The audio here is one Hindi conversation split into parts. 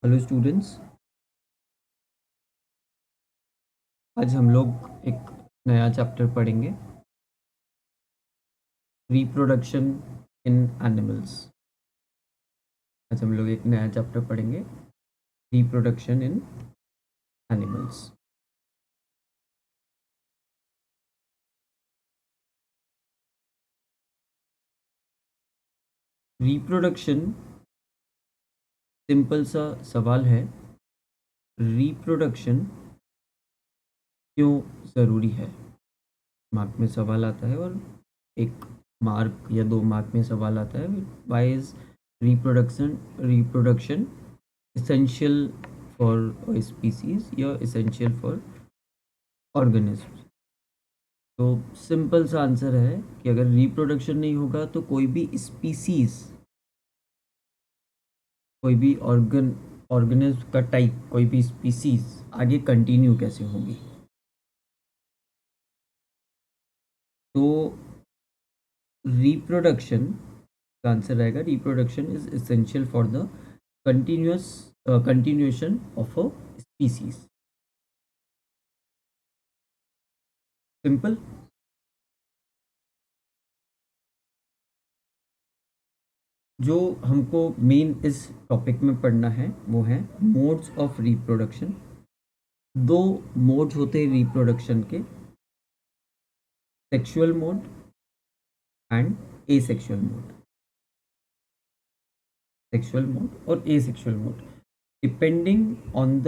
Hello students. आज हम लोग एक नया चैप्टर पढ़ेंगे, रिप्रोडक्शन इन एनिमल्स। आज हम लोग एक नया चैप्टर पढ़ेंगे, reproduction in animals. Reproduction, simple सा सवाल है, रिप्रोडक्शन क्यों ज़रूरी है? मार्क में सवाल आता है और एक मार्क या 2 मार्क में सवाल आता है, why is reproduction essential for a species या essential for organisms। तो सिंपल सा आंसर है कि अगर रिप्रोडक्शन नहीं होगा तो कोई भी स्पीसीज, कोई भी ऑर्गेनिज्म का टाइप, कोई भी स्पीसीज आगे कंटिन्यू कैसे होगी। तो रिप्रोडक्शन का आंसर रहेगा, reproduction is essential for the continuation of a species. Simple. जो हमको मेन इस टॉपिक में पढ़ना है वो है मोड्स ऑफ रिप्रोडक्शन। 2 मोड्स होते हैं रिप्रोडक्शन के, sexual mode and asexual mode. Sexual mode और asexual mode depending on the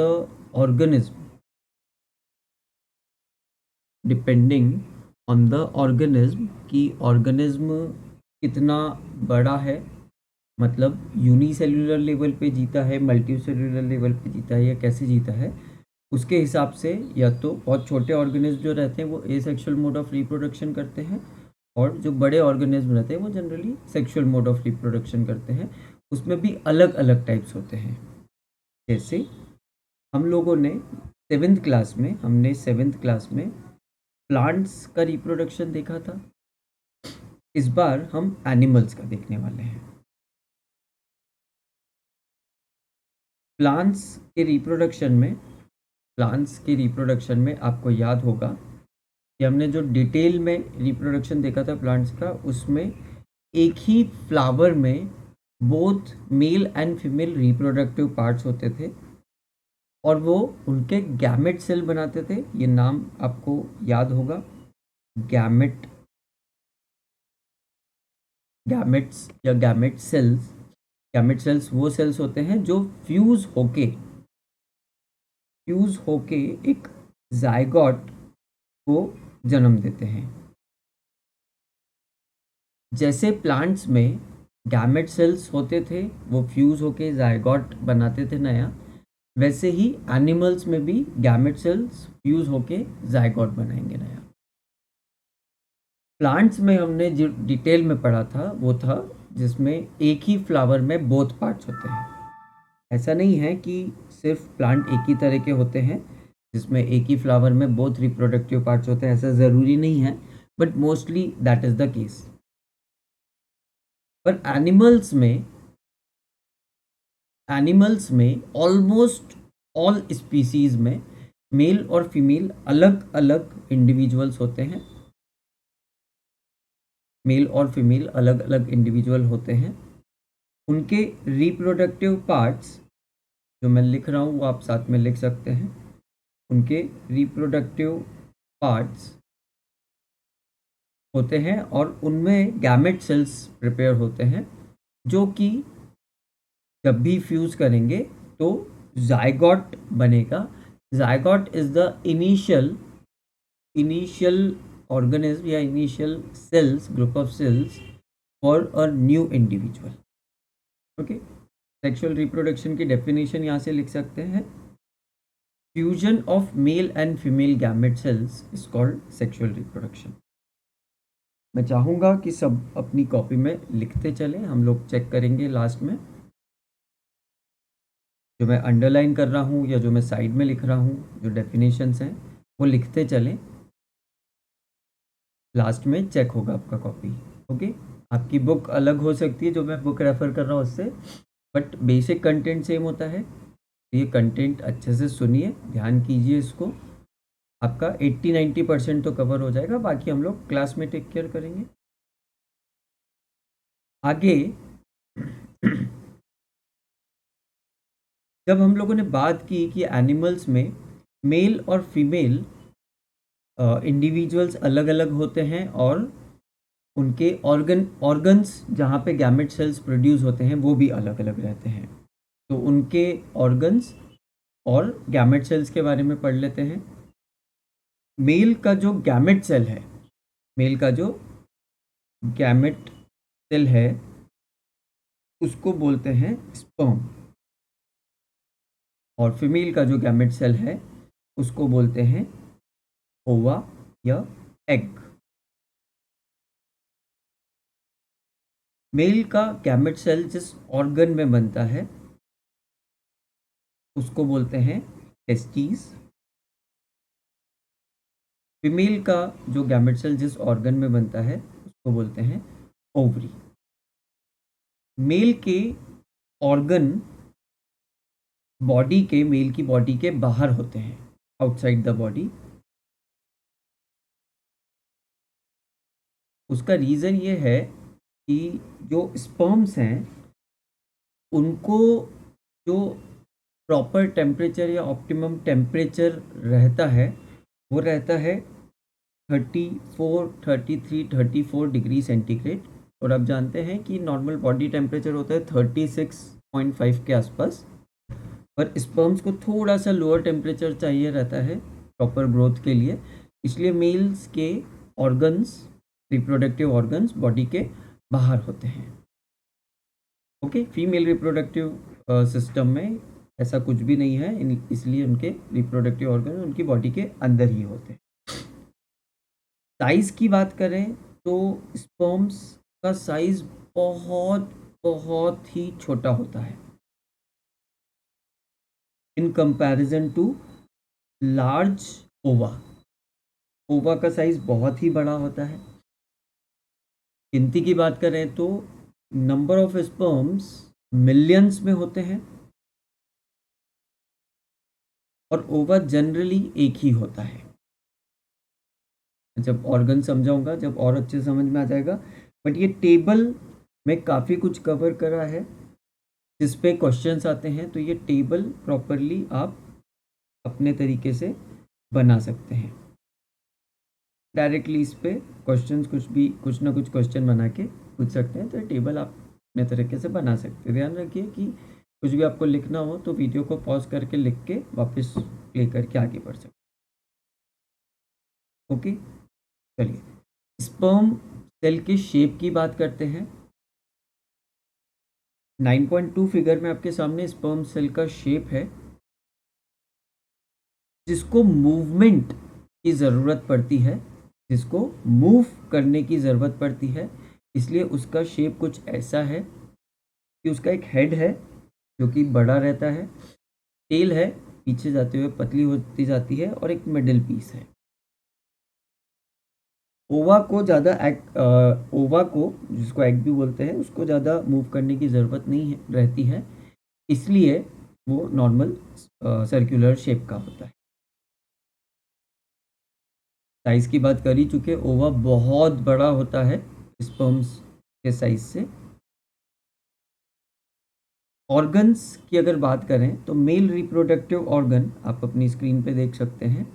organism, depending on the organism कि ऑर्गेनिज्म कितना बड़ा है, मतलब यूनिसेल्युलर लेवल पे जीता है, मल्टीसेल्युलर लेवल पे जीता है या कैसे जीता है, उसके हिसाब से या तो बहुत छोटे ऑर्गेनिज्म जो रहते हैं वो एसेक्सुअल मोड ऑफ रिप्रोडक्शन करते हैं, और जो बड़े ऑर्गेनिज्म रहते हैं वो generally sexual mode of reproduction करते हैं। उसमें भी अलग अलग टाइप्स होते हैं। जैसे हम लोगों ने सेवेंथ क्लास में प्लांट्स का रिप्रोडक्शन देखा था। इस बार हम एनिमल्स का देखने वाले हैं। प्लांट्स के रिप्रोडक्शन में आपको याद होगा कि हमने जो डिटेल में रिप्रोडक्शन देखा था प्लांट्स का, उसमें एक ही फ्लावर में both male and female reproductive parts होते थे और वो उनके गैमेट सेल बनाते थे। ये नाम आपको याद होगा, गैमेट्स या गैमेट सेल्स। गैमेट सेल्स वो सेल्स होते हैं जो फ्यूज होके एक जायगोट को जन्म देते हैं। जैसे प्लांट्स में गैमेट सेल्स होते थे, वो फ्यूज होके जायगोट बनाते थे नया, वैसे ही एनिमल्स में भी गैमेट सेल्स फ्यूज होके जायगोट बनाएंगे नया। प्लांट्स में हमने जो डिटेल में पढ़ा था वो था जिसमें एक ही फ्लावर में बोथ पार्ट्स होते हैं। ऐसा नहीं है कि सिर्फ प्लांट एक ही तरह के होते हैं जिसमें एक ही फ्लावर में बोथ रिप्रोडक्टिव पार्ट्स होते हैं, ऐसा ज़रूरी नहीं है, but mostly that is the case. पर एनिमल्स में ऑलमोस्ट ऑल स्पीसीज में मेल और फीमेल अलग अलग इंडिविजुअल्स होते हैं। मेल और फीमेल अलग अलग इंडिविजुअल होते हैं। उनके रिप्रोडक्टिव पार्ट्स जो मैं लिख रहा हूँ वो आप साथ में लिख सकते हैं। उनके रिप्रोडक्टिव पार्ट्स होते हैं और उनमें गैमेट सेल्स प्रिपेयर होते हैं जो कि जब भी फ्यूज करेंगे तो जायगोट बनेगा। Zygote is the initial organism या initial cells, group of cells for a new individual. Okay, sexual reproduction की डेफिनेशन यहाँ से लिख सकते हैं, fusion of male and female gamete cells is called sexual reproduction. मैं चाहूँगा कि सब अपनी कॉपी में लिखते चलें, हम लोग चेक करेंगे लास्ट में। जो मैं अंडरलाइन कर रहा हूँ या जो मैं साइड में लिख रहा हूँ, जो डेफिनेशंस हैं वो लिखते चलें, लास्ट में चेक होगा आपका कॉपी। ओके, आपकी बुक अलग हो सकती है, जो मैं बुक रेफ़र कर रहा हूँ उससे, बट बेसिक कंटेंट सेम होता है। ये कंटेंट अच्छे से सुनिए, ध्यान कीजिए इसको, आपका 80-90% तो कवर हो जाएगा, बाकी हम लोग क्लास में टेक केयर करेंगे। आगे जब हम लोगों ने बात की कि एनिमल्स में मेल और फीमेल इंडिविजुअल्स अलग अलग होते हैं और उनके ऑर्गन्स जहाँ पे गैमेट सेल्स प्रोड्यूस होते हैं वो भी अलग अलग रहते हैं। तो उनके ऑर्गन्स और गैमेट सेल्स के बारे में पढ़ लेते हैं। मेल का जो गैमेट सेल है, मेल का जो गैमेट सेल है उसको बोलते हैं स्पर्म, और फीमेल का जो गैमेट सेल है उसको बोलते हैं ओवा या एग। मेल का गैमेट सेल जिस ऑर्गन में बनता है उसको बोलते हैं टेस्टिस। फीमेल का जो गैमेट सेल जिस ऑर्गन में बनता है उसको बोलते हैं ओवरी। मेल के ऑर्गन बॉडी के, मेल की बॉडी के बाहर होते हैं, आउटसाइड द बॉडी। उसका रीज़न ये है कि जो स्पर्म्स हैं उनको जो प्रॉपर टेम्परेचर या ऑप्टिमम टेम्परेचर रहता है वो रहता है 34, 33, 34 डिग्री सेंटीग्रेड। और आप जानते हैं कि नॉर्मल बॉडी टेम्परेचर होता है 36.5 के आसपास, पर स्पर्म्स को थोड़ा सा लोअर टेम्परेचर चाहिए रहता है प्रॉपर ग्रोथ के लिए। इसलिए मेल्स के ऑर्गन्स, रिप्रोडक्टिव ऑर्गन्स बॉडी के बाहर होते हैं। ओके, फीमेल रिप्रोडक्टिव सिस्टम में ऐसा कुछ भी नहीं है, इसलिए उनके रिप्रोडक्टिव ऑर्गन उनकी बॉडी के अंदर ही होते हैं। साइज़ की बात करें तो स्पर्म्स का साइज़ बहुत बहुत ही छोटा होता है इन कंपैरिजन टू लार्ज ओवा। ओवा का साइज़ बहुत ही बड़ा होता है। गिनती की बात करें तो नंबर ऑफ स्पर्म्स मिलियंस में होते हैं और ओवा जनरली एक ही होता है। जब ऑर्गन समझाऊंगा, जब और अच्छे समझ में आ जाएगा, बट ये टेबल में काफ़ी कुछ कवर करा है जिस पे क्वेश्चंस आते हैं, तो ये टेबल प्रॉपरली आप अपने तरीके से बना सकते हैं। डायरेक्टली इस पे क्वेश्चंस कुछ ना कुछ क्वेश्चन बना के पूछ सकते हैं, तो टेबल आप अपने तरीके से बना सकते हैं। ध्यान रखिए कि कुछ भी आपको लिखना हो तो वीडियो को पॉज करके लिख के वापस प्ले करके आगे बढ़ सकते। ओके, चलिए स्पर्म सेल के शेप की बात करते हैं। 9.2 फिगर में आपके सामने स्पर्म सेल का शेप है जिसको मूवमेंट की ज़रूरत पड़ती है, जिसको मूव करने की ज़रूरत पड़ती है, इसलिए उसका शेप कुछ ऐसा है कि उसका एक हेड है जो कि बड़ा रहता है, टेल है पीछे जाते हुए पतली होती जाती है, और एक मिडिल पीस है। ओवा को ओवा को जिसको एग भी बोलते हैं उसको ज़्यादा मूव करने की ज़रूरत नहीं रहती है, इसलिए वो नॉर्मल सर्कुलर शेप का होता है। साइज़ की बात कर ही चुके, ओवा बहुत बड़ा होता है स्पर्म्स के साइज से। ऑर्गन्स की अगर बात करें तो मेल रिप्रोडक्टिव ऑर्गन आप अपनी स्क्रीन पे देख सकते हैं।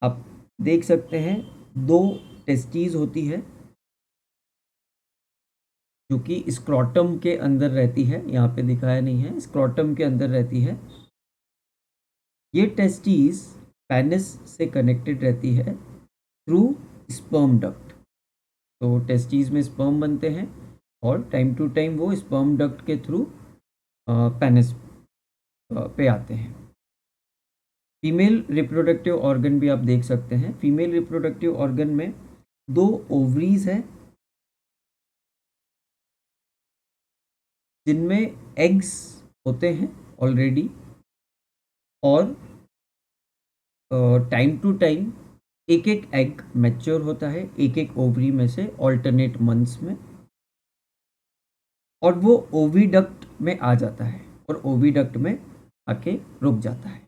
आप देख सकते हैं 2 टेस्टीज होती है जो कि स्क्रोटम के अंदर रहती है, यहाँ पे दिखाया नहीं है, स्क्रोटम के अंदर रहती है। ये टेस्टीज पेनिस से कनेक्टेड रहती है थ्रू स्पर्म डक्ट। तो टेस्टीज में स्पर्म बनते हैं और टाइम टू टाइम वो स्पर्म डक्ट के थ्रू पेनिस पे आते हैं। फीमेल रिप्रोडक्टिव ऑर्गन भी आप देख सकते हैं। फीमेल रिप्रोडक्टिव ऑर्गन में 2 ओवरीज हैं जिनमें एग्स होते हैं ऑलरेडी, और टाइम टू टाइम एक एक एग मैच्योर होता है एक एक ओवरी में से ऑल्टरनेट मंथ्स में। और वो ओविडक्ट में आ जाता है और ओविडक्ट में आके रुक जाता है।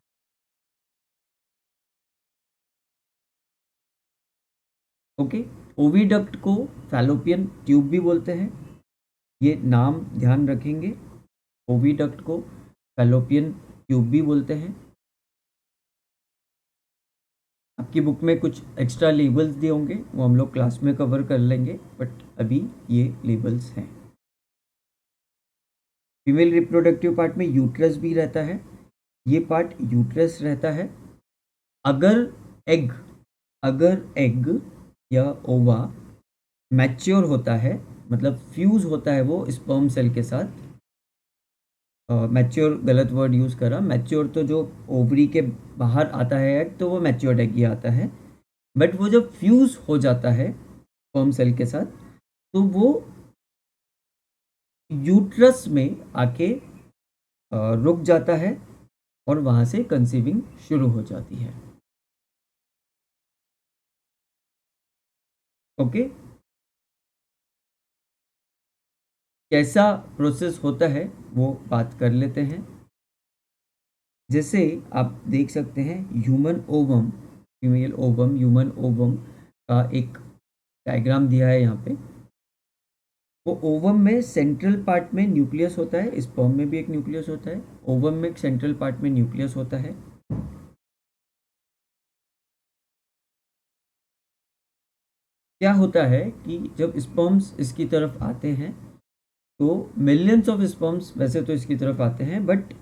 ओके, ओविडक्ट को फैलोपियन ट्यूब भी बोलते हैं, ये नाम ध्यान रखेंगे। ओविडक्ट को फैलोपियन ट्यूब भी बोलते हैं। आपकी बुक में कुछ एक्स्ट्रा लेबल्स दिए होंगे, वो हम लोग क्लास में कवर कर लेंगे, बट अभी ये लेबल्स हैं। फीमेल रिप्रोडक्टिव पार्ट में यूट्रस भी रहता है, ये पार्ट यूट्रस रहता है। अगर एग अगर एग या ओवा मैच्योर होता है, मतलब फ्यूज होता है वो स्पर्म सेल के साथ, मैच्योर गलत वर्ड यूज़ करा, मैच्योर तो जो ओवरी के बाहर आता है एग, तो वो मैच्योर्ड एग ही आता है। बट वो जब फ्यूज हो जाता है स्पर्म सेल के साथ, तो वो यूट्रस में आके रुक जाता है और वहाँ से कंसीविंग शुरू हो जाती है। ओके, कैसा प्रोसेस होता है वो बात कर लेते हैं। जैसे आप देख सकते हैं human ovum, female ovum, human ovum का एक डायग्राम दिया है यहाँ पे। वो ओवम में सेंट्रल पार्ट में न्यूक्लियस होता है, स्पर्म में भी एक न्यूक्लियस होता है, ओवम में एक सेंट्रल पार्ट में न्यूक्लियस होता है। क्या होता है कि जब स्पर्म्स इसकी तरफ आते हैं, तो मिलियंस ऑफ स्पर्म्स वैसे तो इसकी तरफ आते हैं, बट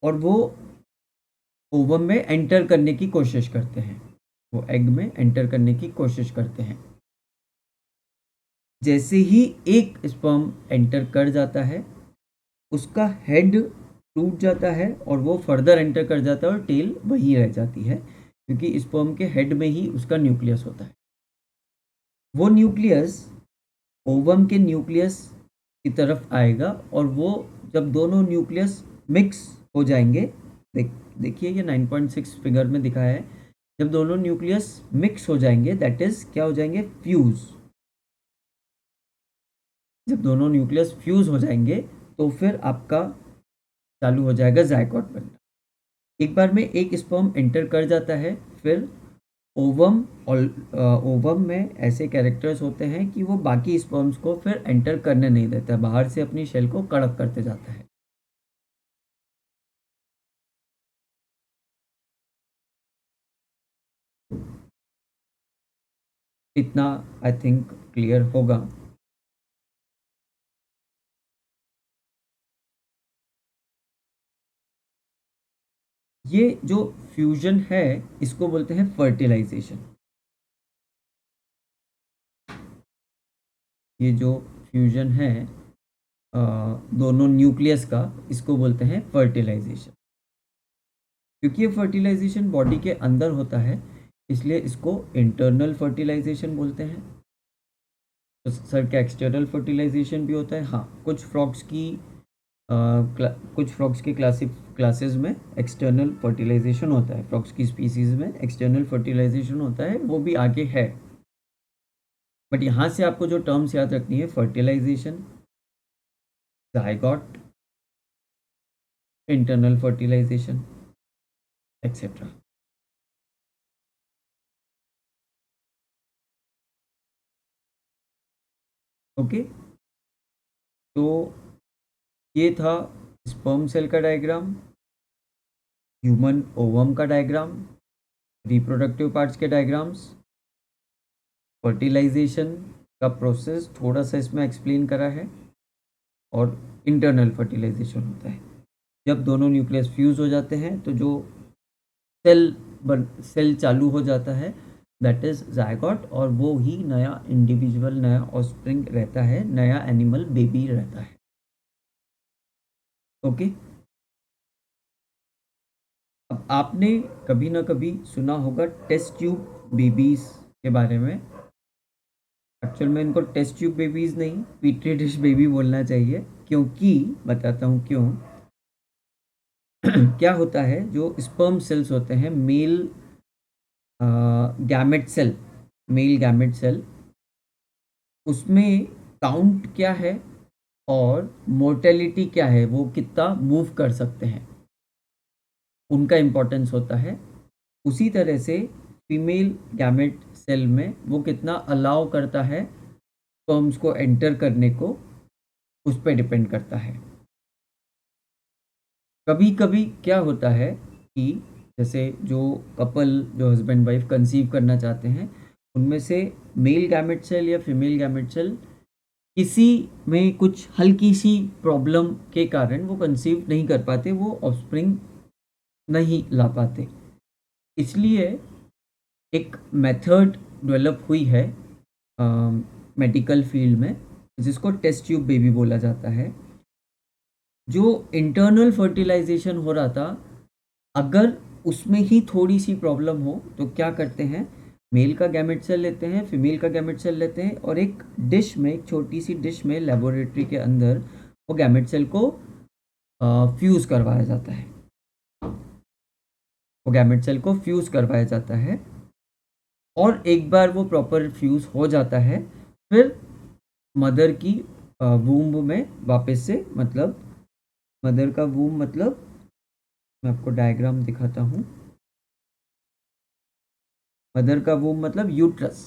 और वो ओवम में एंटर करने की कोशिश करते हैं, वो एग में एंटर करने की कोशिश करते हैं। जैसे ही एक स्पर्म एंटर कर जाता है, उसका हेड टूट जाता है और वो फर्दर एंटर कर जाता है और टेल वही रह जाती है, क्योंकि स्पर्म के हेड में ही उसका न्यूक्लियस होता है। वो न्यूक्लियस ओवम के न्यूक्लियस की तरफ आएगा और वो जब दोनों न्यूक्लियस मिक्स हो जाएंगे, देखिए ये 9.6 फिगर में दिखाया है, जब दोनों न्यूक्लियस मिक्स हो जाएंगे, दैट इज क्या हो जाएंगे, फ्यूज। जब दोनों न्यूक्लियस फ्यूज हो जाएंगे तो फिर आपका चालू हो जाएगा जायगोट बनना। एक बार में एक स्पर्म एंटर कर जाता है, फिर ओवम और ओवम में ऐसे कैरेक्टर्स होते हैं कि वो बाकी स्पर्म्स को फिर एंटर करने नहीं देता, बाहर से अपनी शेल को कड़क करते जाता है। इतना आई थिंक क्लियर होगा। ये जो फ्यूजन है इसको बोलते हैं फर्टिलाइजेशन। ये जो फ्यूजन है दोनों न्यूक्लियस का, इसको बोलते हैं फर्टिलाइजेशन। क्योंकि ये फर्टिलाइजेशन बॉडी के अंदर होता है, इसलिए इसको इंटरनल फर्टिलाइजेशन बोलते हैं। तो सर क्या एक्सटर्नल फर्टिलाइजेशन भी होता है? हाँ, कुछ फ्रॉग्स की क्लासेस में एक्सटर्नल फर्टिलाइजेशन होता है, फ्रॉग्स की स्पीसीज में एक्सटर्नल फर्टिलाइजेशन होता है, वो भी आगे है। बट यहाँ से आपको जो टर्म्स याद रखनी है, fertilisation, zygote, internal fertilisation, etcetera. Okay, तो ये था स्पर्म सेल का डायग्राम, ह्यूमन ओवम का डायग्राम, रिप्रोडक्टिव पार्ट्स के डायग्राम्स, फर्टिलाइजेशन का प्रोसेस थोड़ा सा इसमें एक्सप्लेन करा है, और इंटरनल फर्टिलाइजेशन होता है जब दोनों न्यूक्लियस फ्यूज हो जाते हैं, तो जो सेल चालू हो जाता है, दैट इज जायगोट, और वो ही नया इंडिविजुअल, नया ऑफस्प्रिंग रहता है, नया एनिमल बेबी रहता है। ओके, अब आपने कभी ना कभी सुना होगा टेस्ट ट्यूब बेबीज के बारे में। एक्चुअल में इनको टेस्ट ट्यूब बेबीज नहीं, पीट्री डिश बेबी बोलना चाहिए, क्योंकि बताता हूँ क्यों। क्या होता है, जो स्पर्म सेल्स होते हैं, gamete cell male gamete cell, उसमें काउंट क्या है और मोर्टेलिटी क्या है, वो कितना मूव कर सकते हैं, उनका इम्पोर्टेंस होता है। उसी तरह से फीमेल गैमेट सेल में वो कितना अलाउ करता है स्पर्म्स को एंटर करने को, उस पर डिपेंड करता है। कभी कभी क्या होता है कि जैसे जो कपल, जो हस्बैंड वाइफ कंसीव करना चाहते हैं, उनमें से मेल गैमेट सेल या फीमेल गैमेट सेल किसी में कुछ हल्की सी प्रॉब्लम के कारण वो कंसीव नहीं कर पाते, वो ऑफस्प्रिंग नहीं ला पाते। इसलिए एक मेथड डेवलप हुई है मेडिकल फील्ड में, जिसको टेस्ट ट्यूब बेबी बोला जाता है। जो इंटरनल फर्टिलाइजेशन हो रहा था, अगर उसमें ही थोड़ी सी प्रॉब्लम हो तो क्या करते हैं, मेल का गैमेट सेल लेते हैं, फीमेल का गैमेट सेल लेते हैं, और एक डिश में, एक छोटी सी डिश में लेबोरेटरी के अंदर वो गैमेट सेल को फ्यूज़ करवाया जाता है। वो गैमेट सेल को फ्यूज़ करवाया जाता है, और एक बार वो प्रॉपर फ्यूज़ हो जाता है, फिर मदर की वूम्ब में वापस से, मतलब मदर का वूम्ब, मतलब मैं आपको डायग्राम दिखाता हूँ। मदर का वूम्ब मतलब यूट्रस,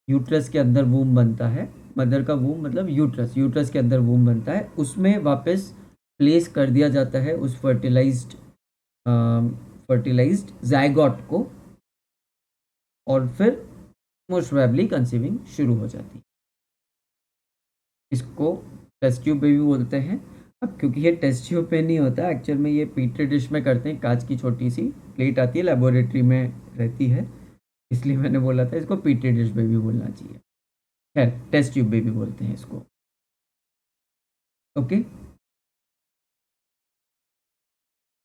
यूट्रस के अंदर वूम्ब बनता है। मदर का वूम्ब मतलब यूट्रस, यूट्रस के अंदर वूम्ब बनता है, उसमें वापस प्लेस कर दिया जाता है उस फर्टिलाइज्ड जायगॉट को, और फिर मोस्ट प्रोबेबली कंसीविंग शुरू हो जाती है। इसको टेस्ट ट्यूब बेबी बोलते हैं। अब क्योंकि ये टेस्ट ट्यूब पे नहीं होता, एक्चुअल में ये पीटरी डिश में करते हैं, कांच की छोटी सी प्लेट आती है, लेबोरेटरी में रहती है, इसलिए मैंने बोला था इसको पीटरी डिश बेबी बोलना चाहिए। खैर, टेस्ट ट्यूब बेबी बोलते हैं इसको। ओके,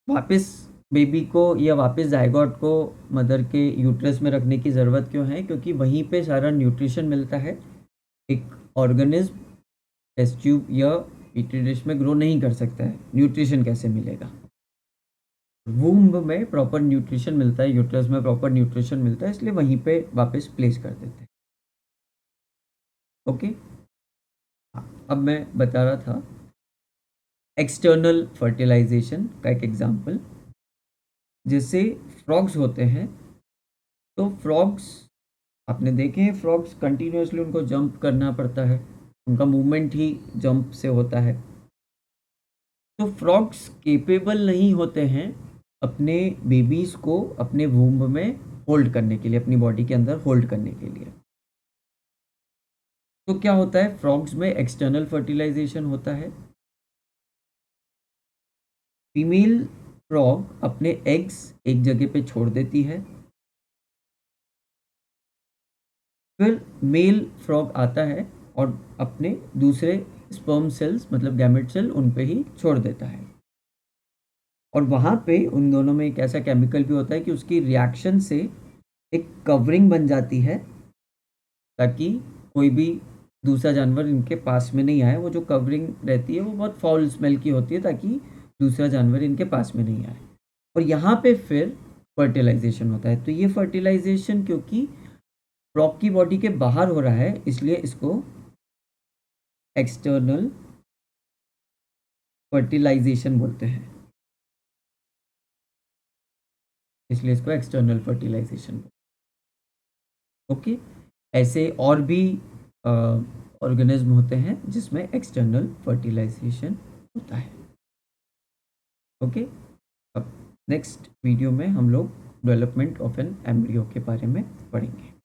वापस बेबी को या वापस जायगॉट को मदर के यूट्रस में रखने की ज़रूरत क्यों है? क्योंकि वहीं पे सारा न्यूट्रिशन मिलता है। एक ऑर्गेनिज्म टेस्ट ट्यूब या पीटरी डिश में ग्रो नहीं कर सकता है, न्यूट्रिशन कैसे मिलेगा? वूम्ब में प्रॉपर न्यूट्रिशन मिलता है, यूट्रस में प्रॉपर न्यूट्रिशन मिलता है, इसलिए वहीं पे वापस प्लेस कर देते हैं। ओके, अब मैं बता रहा था एक्सटर्नल फर्टिलाइजेशन का एक एग्जांपल। जैसे फ्रॉग्स होते हैं, तो फ्रॉग्स आपने देखे हैं, फ्रॉग्स कंटिन्यूसली उनको जंप करना पड़ता है, उनका मूवमेंट ही जंप से होता है। तो फ्रॉग्स केपेबल नहीं होते हैं अपने बेबीज़ को अपने वूम्ब में होल्ड करने के लिए, अपनी बॉडी के अंदर होल्ड करने के लिए। तो क्या होता है, फ्रॉग्स में एक्सटर्नल फर्टिलाइजेशन होता है। फीमेल फ्रॉग अपने एग्स एक जगह पे छोड़ देती है, फिर मेल फ्रॉग आता है और अपने दूसरे स्पर्म सेल्स, मतलब गैमेट सेल, उन पे ही छोड़ देता है। और वहाँ पे उन दोनों में एक ऐसा केमिकल भी होता है कि उसकी रिएक्शन से एक कवरिंग बन जाती है, ताकि कोई भी दूसरा जानवर इनके पास में नहीं आए। वो जो कवरिंग रहती है वो बहुत फाउल स्मेल की होती है, ताकि दूसरा जानवर इनके पास में नहीं आए। और यहाँ पे फिर फर्टिलाइजेशन होता है। तो ये फर्टिलाइजेशन क्योंकि फ्रॉग की बॉडी के बाहर हो रहा है, इसलिए इसको एक्सटर्नल फर्टिलाइजेशन बोलते हैं, इसलिए इसको एक्सटर्नल फर्टिलाइजेशन। ओके, ऐसे और भी ऑर्गेनिज्म होते हैं जिसमें एक्सटर्नल फर्टिलाइजेशन होता है। ओके, अब नेक्स्ट वीडियो में हम लोग डेवलपमेंट ऑफ एन एम्ब्रियो के बारे में पढ़ेंगे।